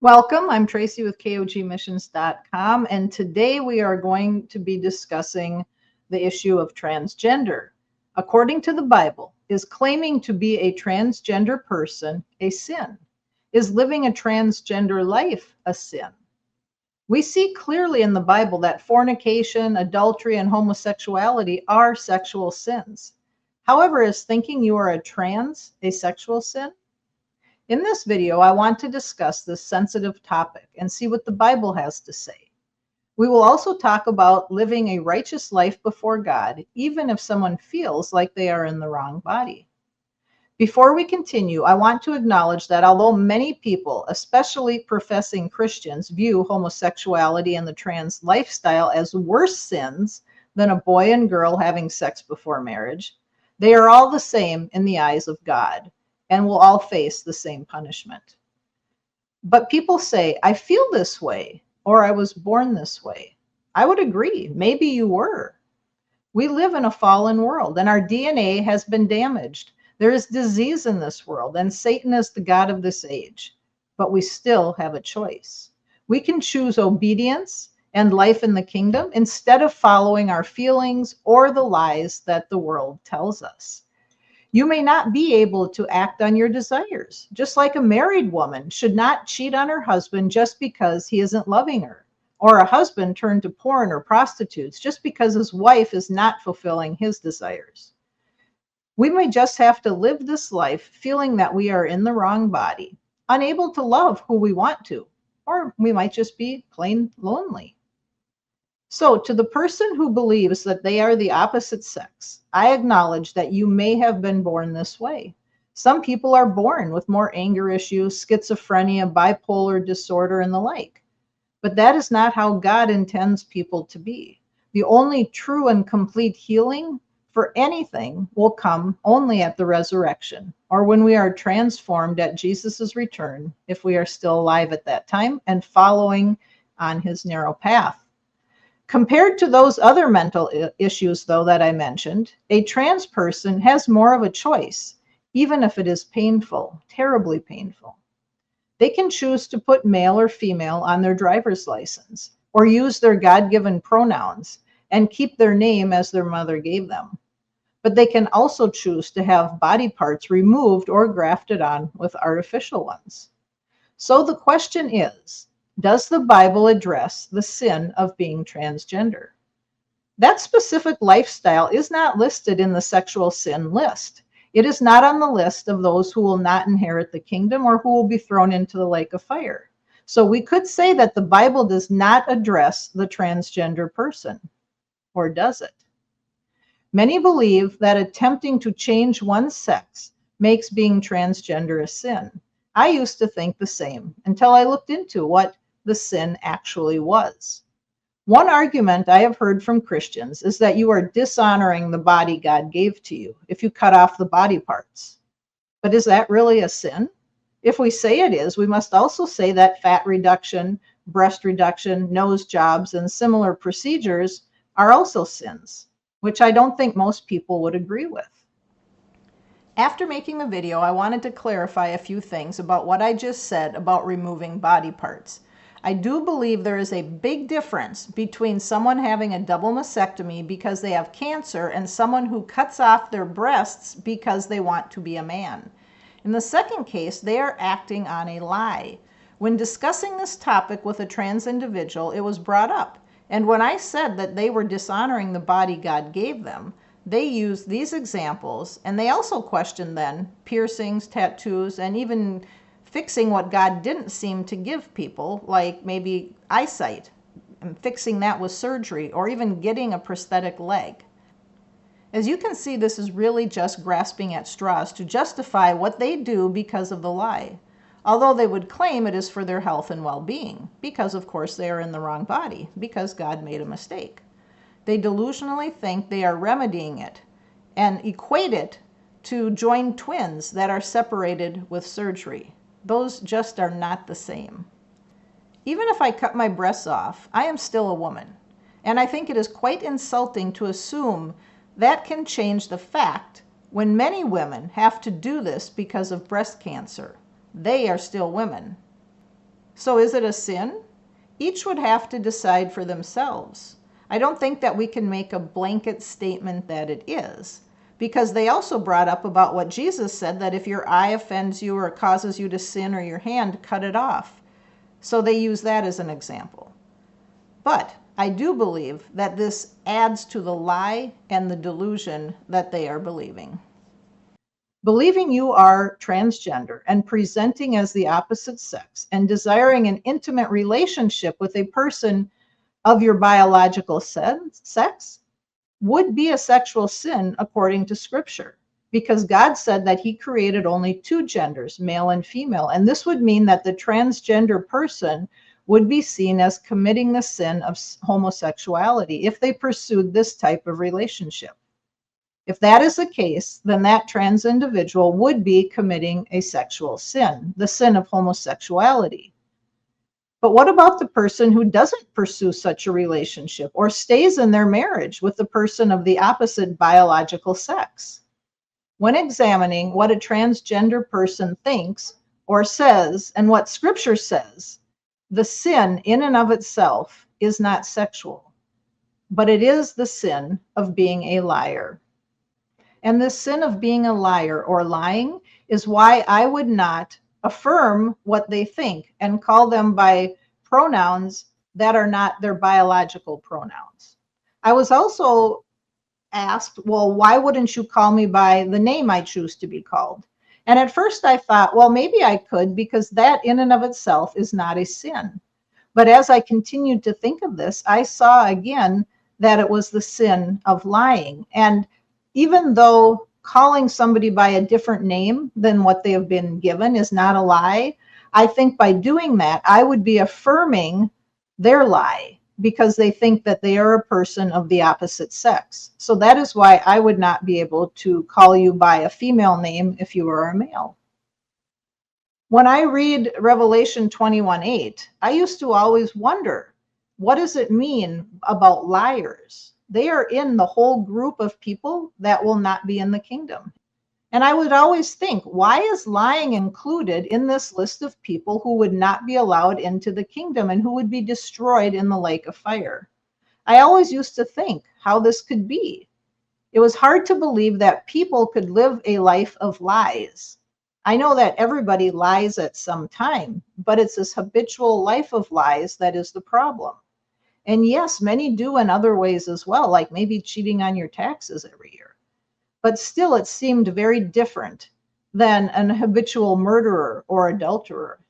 Welcome. I'm Tracy with KOGmissions.com, and today we are going to be discussing the issue of transgender. According to the Bible, is claiming to be a transgender person a sin? Is living a transgender life a sin? We see clearly in the Bible that fornication, adultery, and homosexuality are sexual sins. However, is thinking you are a sexual sin? In this video, I want to discuss this sensitive topic and see what the Bible has to say. We will also talk about living a righteous life before God, even if someone feels like they are in the wrong body. Before we continue, I want to acknowledge that although many people, especially professing Christians, view homosexuality and the trans lifestyle as worse sins than a boy and girl having sex before marriage, they are all the same in the eyes of God and will all face the same punishment. But people say, I feel this way, or I was born this way. I would agree. Maybe you were. We live in a fallen world, and our DNA has been damaged. There is disease in this world, and Satan is the god of this age. But we still have a choice. We can choose obedience and life in the kingdom instead of following our feelings or the lies that the world tells us. You may not be able to act on your desires, just like a married woman should not cheat on her husband just because he isn't loving her, or a husband turn to porn or prostitutes just because his wife is not fulfilling his desires. We may just have to live this life feeling that we are in the wrong body, unable to love who we want to, or we might just be plain lonely. So, to the person who believes that they are the opposite sex, I acknowledge that you may have been born this way. Some people are born with more anger issues, schizophrenia, bipolar disorder, and the like. But that is not how God intends people to be. The only true and complete healing for anything will come only at the resurrection, or when we are transformed at Jesus' return, if we are still alive at that time and following on his narrow path. Compared to those other mental issues, though, that I mentioned, a trans person has more of a choice, even if it is painful, terribly painful. They can choose to put male or female on their driver's license, or use their God-given pronouns and keep their name as their mother gave them. But they can also choose to have body parts removed or grafted on with artificial ones. So the question is, does the Bible address the sin of being transgender? That specific lifestyle is not listed in the sexual sin list. It is not on the list of those who will not inherit the kingdom or who will be thrown into the lake of fire. So we could say that the Bible does not address the transgender person, or does it? Many believe that attempting to change one's sex makes being transgender a sin. I used to think the same until I looked into what the sin actually was. One argument I have heard from Christians is that you are dishonoring the body God gave to you if you cut off the body parts. But is that really a sin? If we say it is, we must also say that fat reduction, breast reduction, nose jobs, and similar procedures are also sins, which I don't think most people would agree with. After making the video, I wanted to clarify a few things about what I just said about removing body parts. I do believe there is a big difference between someone having a double mastectomy because they have cancer and someone who cuts off their breasts because they want to be a man. In the second case, they are acting on a lie. When discussing this topic with a trans individual, it was brought up. And when I said that they were dishonoring the body God gave them, they used these examples, and they also questioned then piercings, tattoos, and even fixing what God didn't seem to give people, like maybe eyesight, and fixing that with surgery, or even getting a prosthetic leg. As you can see, this is really just grasping at straws to justify what they do because of the lie, although they would claim it is for their health and well-being, because of course they are in the wrong body, because God made a mistake. They delusionally think they are remedying it and equate it to joined twins that are separated with surgery. Those just are not the same. Even if I cut my breasts off, I am still a woman. And I think it is quite insulting to assume that can change the fact when many women have to do this because of breast cancer. They are still women. So is it a sin? Each would have to decide for themselves. I don't think that we can make a blanket statement that it is, because they also brought up about what Jesus said, that if your eye offends you or causes you to sin, or your hand, cut it off. So they use that as an example. But I do believe that this adds to the lie and the delusion that they are believing. Believing you are transgender and presenting as the opposite sex and desiring an intimate relationship with a person of your biological sex would be a sexual sin according to Scripture, because God said that He created only two genders, male and female. And this would mean that the transgender person would be seen as committing the sin of homosexuality if they pursued this type of relationship. If that is the case, then that trans individual would be committing a sexual sin, the sin of homosexuality. But what about the person who doesn't pursue such a relationship or stays in their marriage with the person of the opposite biological sex? When examining what a transgender person thinks or says and what Scripture says, the sin in and of itself is not sexual, but it is the sin of being a liar. And this sin of being a liar or lying is why I would not affirm what they think and call them by pronouns that are not their biological pronouns. I was also asked, well, why wouldn't you call me by the name I choose to be called? And at first I thought, well, maybe I could, because that in and of itself is not a sin. But as I continued to think of this, I saw again that it was the sin of lying. And even though calling somebody by a different name than what they have been given is not a lie, I think by doing that, I would be affirming their lie, because they think that they are a person of the opposite sex. So that is why I would not be able to call you by a female name if you are a male. When I read Revelation 21:8, I used to always wonder, what does it mean about liars? They are in the whole group of people that will not be in the kingdom. And I would always think, why is lying included in this list of people who would not be allowed into the kingdom and who would be destroyed in the lake of fire? I always used to think how this could be. It was hard to believe that people could live a life of lies. I know that everybody lies at some time, but it's this habitual life of lies that is the problem. And yes, many do in other ways as well, like maybe cheating on your taxes every year. But still, it seemed very different than an habitual murderer or adulterer.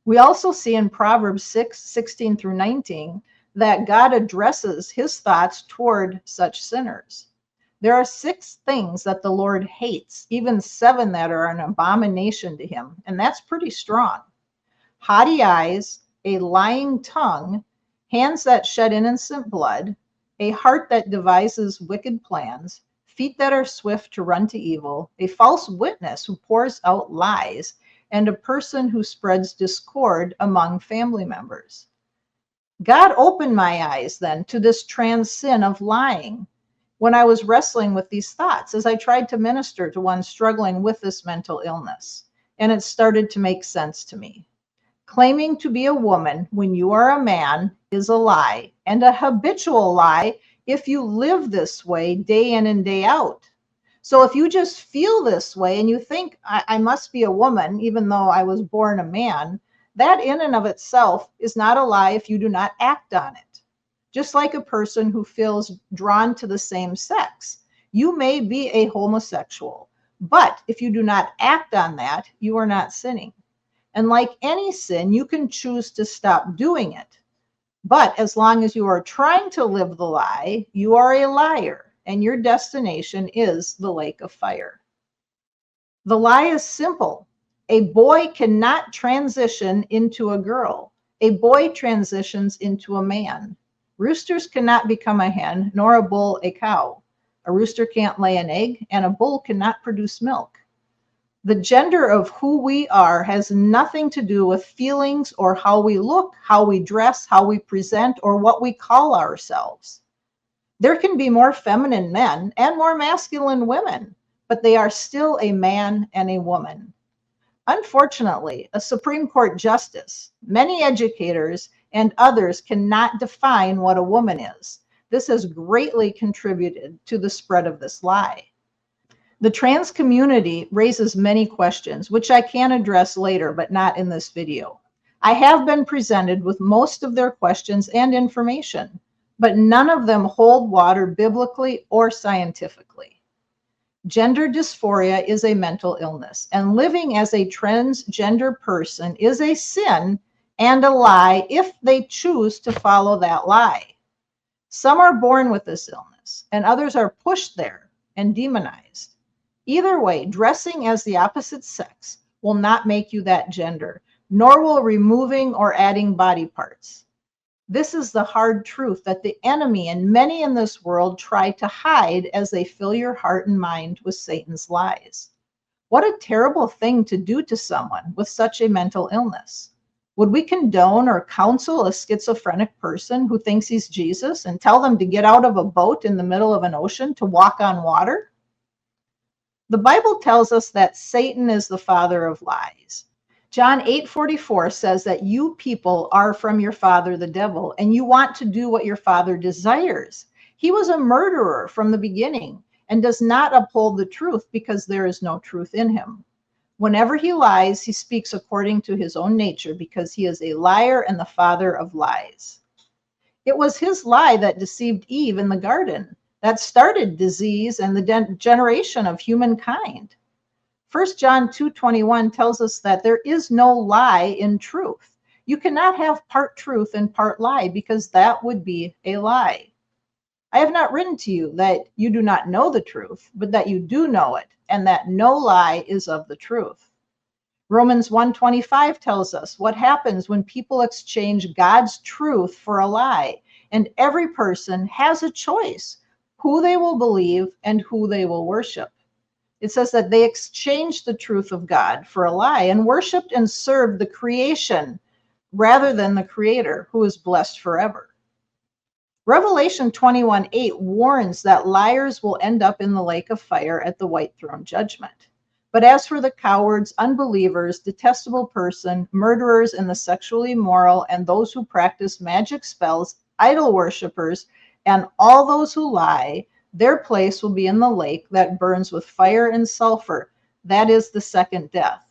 We also see in Proverbs 6:16 through 19, that God addresses His thoughts toward such sinners. There are 6 things that the Lord hates, even 7 that are an abomination to Him, and that's pretty strong. Haughty eyes, a lying tongue, hands that shed innocent blood, a heart that devises wicked plans, feet that are swift to run to evil, a false witness who pours out lies, and a person who spreads discord among family members. God opened my eyes then to this trans sin of lying when I was wrestling with these thoughts as I tried to minister to one struggling with this mental illness. And it started to make sense to me. Claiming to be a woman when you are a man is a lie, and a habitual lie if you live this way day in and day out. So if you just feel this way and you think, I must be a woman even though I was born a man, that in and of itself is not a lie if you do not act on it. Just like a person who feels drawn to the same sex. You may be a homosexual, but if you do not act on that, you are not sinning. And like any sin, you can choose to stop doing it. But as long as you are trying to live the lie, you are a liar, and your destination is the lake of fire. The lie is simple. A boy cannot transition into a girl. A boy transitions into a man. Roosters cannot become a hen, nor a bull a cow. A rooster can't lay an egg, and a bull cannot produce milk. The gender of who we are has nothing to do with feelings or how we look, how we dress, how we present, or what we call ourselves. There can be more feminine men and more masculine women, but they are still a man and a woman. Unfortunately, a Supreme Court justice, many educators, and others cannot define what a woman is. This has greatly contributed to the spread of this lie. The trans community raises many questions, which I can address later, but not in this video. I have been presented with most of their questions and information, but none of them hold water biblically or scientifically. Gender dysphoria is a mental illness, and living as a transgender person is a sin and a lie if they choose to follow that lie. Some are born with this illness, and others are pushed there and demonized. Either way, dressing as the opposite sex will not make you that gender, nor will removing or adding body parts. This is the hard truth that the enemy and many in this world try to hide as they fill your heart and mind with Satan's lies. What a terrible thing to do to someone with such a mental illness. Would we condone or counsel a schizophrenic person who thinks he's Jesus and tell them to get out of a boat in the middle of an ocean to walk on water? The Bible tells us that Satan is the father of lies. John 8:44 says that you people are from your father, the devil, and you want to do what your father desires. He was a murderer from the beginning and does not uphold the truth because there is no truth in him. Whenever he lies, he speaks according to his own nature because he is a liar and the father of lies. It was his lie that deceived Eve in the garden that started disease and the degeneration of humankind. 1 John 2:21 tells us that there is no lie in truth. You cannot have part truth and part lie because that would be a lie. I have not written to you that you do not know the truth, but that you do know it, and that no lie is of the truth. Romans 1:25 tells us what happens when people exchange God's truth for a lie, and every person has a choice who they will believe and who they will worship. It says that they exchanged the truth of God for a lie and worshiped and served the creation rather than the Creator, who is blessed forever. Revelation 21:8 warns that liars will end up in the lake of fire at the white throne judgment. But as for the cowards, unbelievers, detestable person, murderers, and the sexually immoral, and those who practice magic spells, idol worshippers, and all those who lie, their place will be in the lake that burns with fire and sulfur. That is the second death.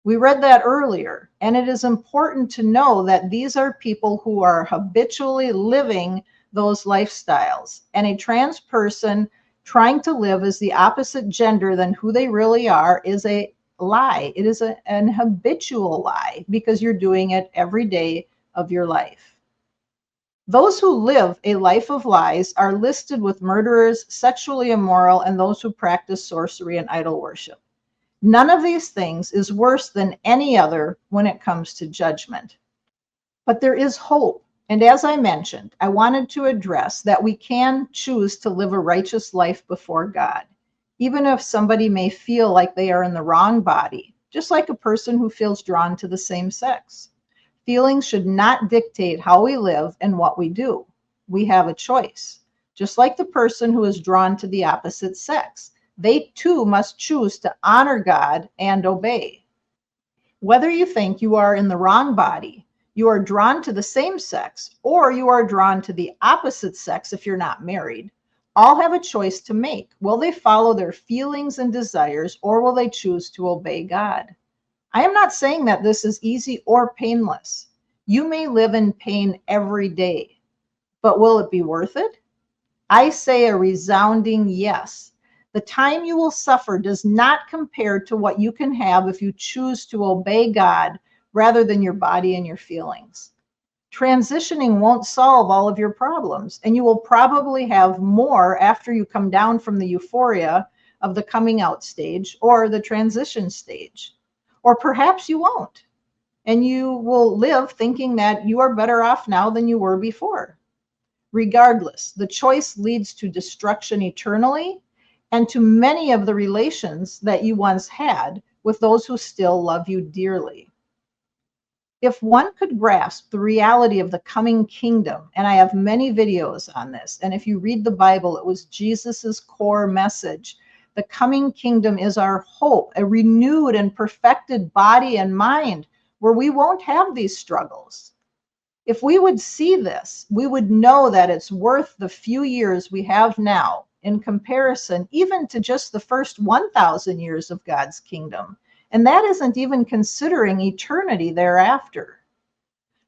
We read that earlier, and it is important to know that these are people who are habitually living those lifestyles. And a trans person trying to live as the opposite gender than who they really are is a lie. It is an habitual lie because you're doing it every day of your life. Those who live a life of lies are listed with murderers, sexually immoral, and those who practice sorcery and idol worship. None of these things is worse than any other when it comes to judgment. But there is hope. And as I mentioned, I wanted to address that we can choose to live a righteous life before God, even if somebody may feel like they are in the wrong body, just like a person who feels drawn to the same sex. Feelings should not dictate how we live and what we do. We have a choice. Just like the person who is drawn to the opposite sex, they too must choose to honor God and obey. Whether you think you are in the wrong body, you are drawn to the same sex, or you are drawn to the opposite sex if you're not married, all have a choice to make. Will they follow their feelings and desires, or will they choose to obey God? I am not saying that this is easy or painless. You may live in pain every day, but will it be worth it? I say a resounding yes. The time you will suffer does not compare to what you can have if you choose to obey God rather than your body and your feelings. Transitioning won't solve all of your problems, and you will probably have more after you come down from the euphoria of the coming out stage or the transition stage. Or perhaps you won't, and you will live thinking that you are better off now than you were before. Regardless, the choice leads to destruction eternally and to many of the relations that you once had with those who still love you dearly. If one could grasp the reality of the coming kingdom, and I have many videos on this, and if you read the Bible, it was Jesus's core message The coming kingdom is our hope, a renewed and perfected body and mind where we won't have these struggles. If we would see this, we would know that it's worth the few years we have now in comparison even to just the first 1,000 years of God's kingdom. And that isn't even considering eternity thereafter.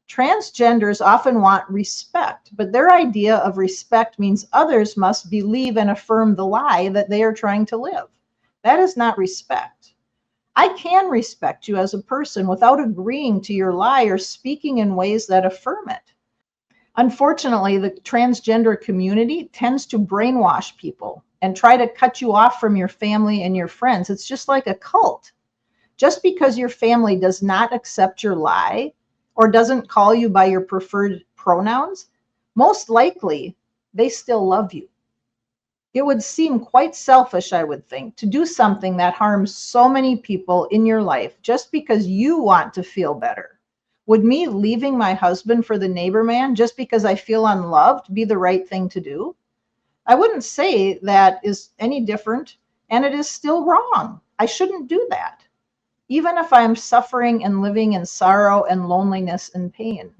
Transgenders often want respect, but their idea of respect means others must believe and affirm the lie that they are trying to live. That is not respect. I can respect you as a person without agreeing to your lie or speaking in ways that affirm it. Unfortunately, the transgender community tends to brainwash people and try to cut you off from your family and your friends. It's just like a cult. Just because your family does not accept your lie or doesn't call you by your preferred pronouns, most likely they still love you. It would seem quite selfish, I would think, to do something that harms so many people in your life just because you want to feel better. Would me leaving my husband for the neighbor man just because I feel unloved be the right thing to do? I wouldn't say that is any different, and it is still wrong. I shouldn't do that, even if I am suffering and living in sorrow and loneliness and pain.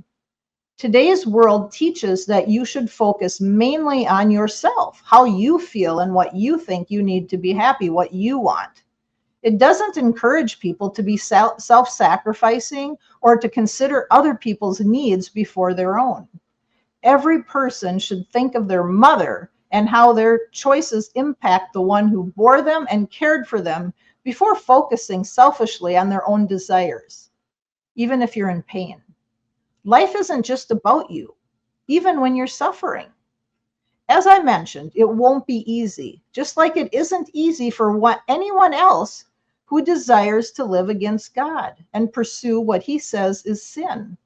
Today's world teaches that you should focus mainly on yourself, how you feel and what you think you need to be happy, what you want. It doesn't encourage people to be self-sacrificing or to consider other people's needs before their own. Every person should think of their mother and how their choices impact the one who bore them and cared for them before focusing selfishly on their own desires, even if you're in pain. Life isn't just about you, even when you're suffering. As I mentioned, it won't be easy, just like it isn't easy for anyone else who desires to live against God and pursue what he says is sin.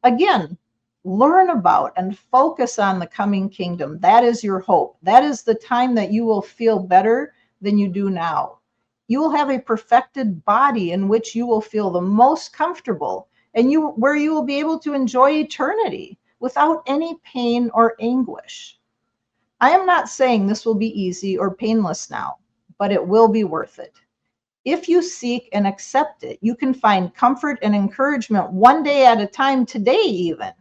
Again, learn about and focus on the coming kingdom. That is your hope. That is the time that you will feel better than you do now. You will have a perfected body in which you will feel the most comfortable and where you will be able to enjoy eternity without any pain or anguish. I am not saying this will be easy or painless now, but it will be worth it. If you seek and accept it, you can find comfort and encouragement one day at a time, today even,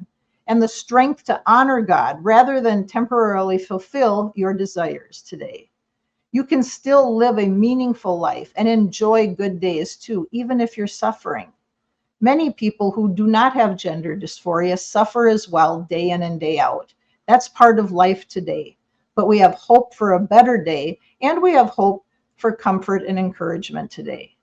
and the strength to honor God rather than temporarily fulfill your desires today. You can still live a meaningful life and enjoy good days too, even if you're suffering. Many people who do not have gender dysphoria suffer as well day in and day out. That's part of life today. But we have hope for a better day, and we have hope for comfort and encouragement today.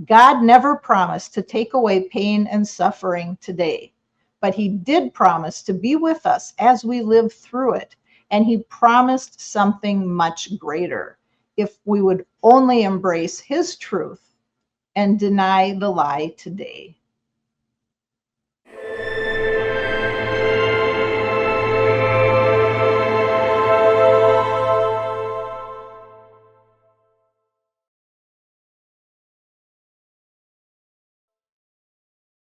God never promised to take away pain and suffering today, but he did promise to be with us as we live through it. And he promised something much greater if we would only embrace his truth and deny the lie today.